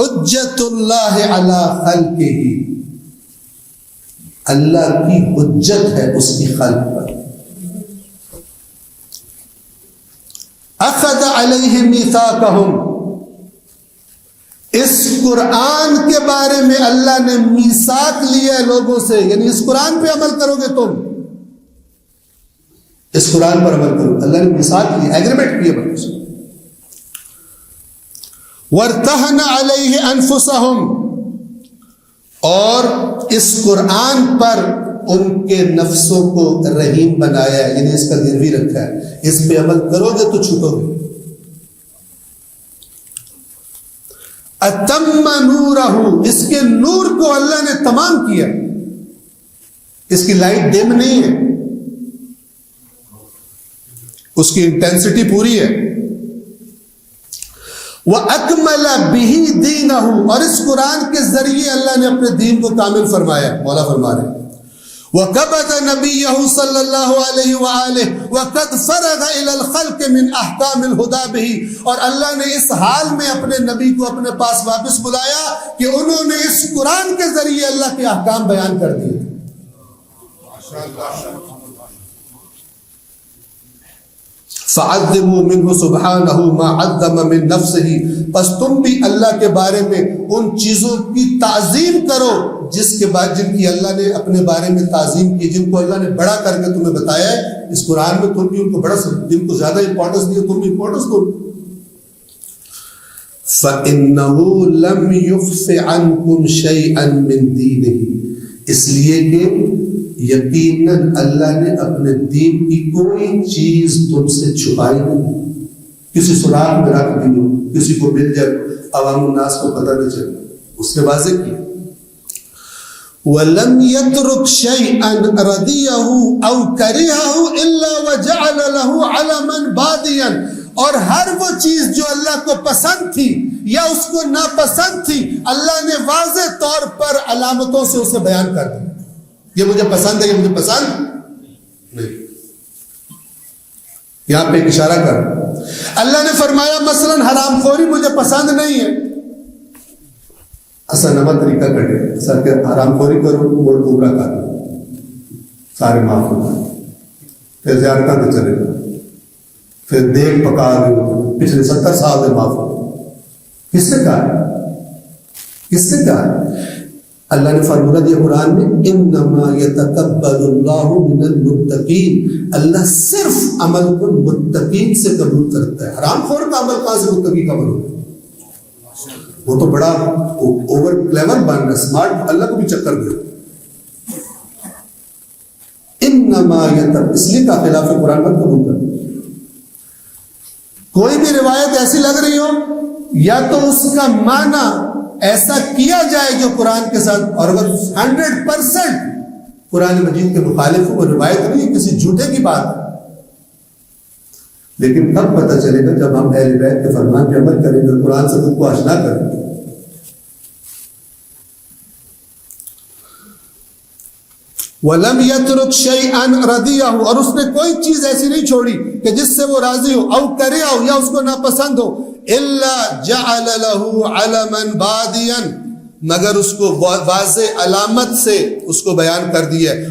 حجت اللہ علی خلقہ، اللہ کی حجت ہے اس کی خلق پر. اخذ علیہ میثاقہم، اس قرآن کے بارے میں اللہ نے میثاق لیا ہے لوگوں سے، یعنی اس قرآن پہ عمل کرو گے تم، اس قرآن پر عمل کرو. اللہ نے میثاق لیا، ایگریمنٹ کیا بس. وارتہن علیہ انفسہم، اور اس قرآن پر ان کے نفسوں کو رہین بنایا ہے، یعنی اس کا گروی رکھا ہے، اس پہ عمل کرو گے تو چھوٹو گے. اتم نورہ، اس کے نور کو اللہ نے تمام کیا، اس کی لائٹ ڈم نہیں ہے، اس کی انٹینسٹی پوری ہے. وَأَكْمَلَ بِهِ دِينَهُ، اور اس قرآن کے ذریعے اللہ نے اپنے دین کو کامل فرمایا. مولا فرما رہے وَقَبَضَ نَبِيَّهُ صلی اللہ علیہ وآلہ وَقَدْ فَرَغَ إِلَى الْخَلْقِ مِنْ أَحْكَامِ الْهُدَى بِهِ، اور اللہ نے اس حال میں اپنے نبی کو اپنے پاس واپس بلایا کہ انہوں نے اس قرآن کے ذریعے اللہ کے احکام بیان کر دیے. فَعَذِّمُوا مِنْهُ سُبْحَانَهُ مَا عَظَّمَ مِنْ نَفْسِهِ، پس تم بھی اللہ کے بارے میں ان چیزوں کی تعظیم کرو جس کے بعد جن کی اللہ نے اپنے بارے میں تعظیم کی، جن کو اللہ نے بڑا کر کے تمہیں بتایا ہے. اس قرآن میں تم بھی ان کو بڑا، جن کو زیادہ امپورٹنس دی تم بھی امپورٹنس دو. فَإِنَّهُ لَمْ يُخْفِ عَنْكُمْ شَيْئًا مِنْ دِينِهِ، اس لیے کہ یقیناً اللہ نے اپنے دین کی کوئی چیز تم سے چھپائی نہیں، کسی سراغ میں رکھ دی ہو، کسی کو مل جائے عوام الناس کو پتہ نہ چلے، اس نے واضح کیا. وَلَمْ يَتْرُكْ شَيْئًا رَضِيَهُ أَوْ كَرِهَهُ إِلَّا وَجَعَلَ لَهُ عَلَمًا بَادِيًا، اور ہر وہ چیز جو اللہ کو پسند تھی یا اس کو ناپسند تھی، اللہ نے واضح طور پر علامتوں سے اسے بیان کر دیا. یہ مجھے پسند ہے، یہ مجھے پسند نہیں. یہاں پہ ایک اشارہ کر اللہ نے فرمایا مثلا حرام خوری مجھے پسند نہیں ہے، ایسا نواں طریقہ کٹے، ایسا کہ حرام خوری کرو موڑ گمراہ کر دو، سارے معاف ہو جائیں، پھر زیادہ تو چلے گا، پھر دیکھ پکا دو، پچھلے 70 سال میں معاف ہو. کس سے کہا؟ کس سے کہا؟ اللہ نے فرمایا دیا قرآن میں انما یتقبل اللہ من المتقین، اللہ صرف عمل کو متقین سے قبول کرتا ہے. حرام خور کا عمل کہاں سے متقی کا عمل ہوتا ہے؟ وہ تو بڑا اوور کلیور بن رہا ہے، اسمارٹ، اللہ کو بھی چکر دے. انما یتقبل، اس لیے کا خلاف قرآن مت قبول کر. کوئی بھی روایت ایسی لگ رہی ہو یا تو اس کا معنی ایسا کیا جائے جو قرآن کے ساتھ، اور اگر 100% قرآن مجید کے مخالف ہو، وہ روایت نہیں، کسی جھوٹے کی بات ہے. لیکن کب پتہ چلے گا؟ جب ہم اہل بیت کے فرمان پہ عمل کریں گے، قرآن سے خود کو آشنا کریں گے. وَلَمْ يَتْرُكْ شَيْئًا رَضِيَهُ، اور اس نے کوئی چیز ایسی نہیں چھوڑی کہ جس سے وہ راضی ہو، او کرے یا اس کو ناپسند ہو، إِلَّا جَعَلَ لَهُ عَلَمًا بَادِيًا، مگر اس کو واضح علامت سے اس کو بیان کر دیا.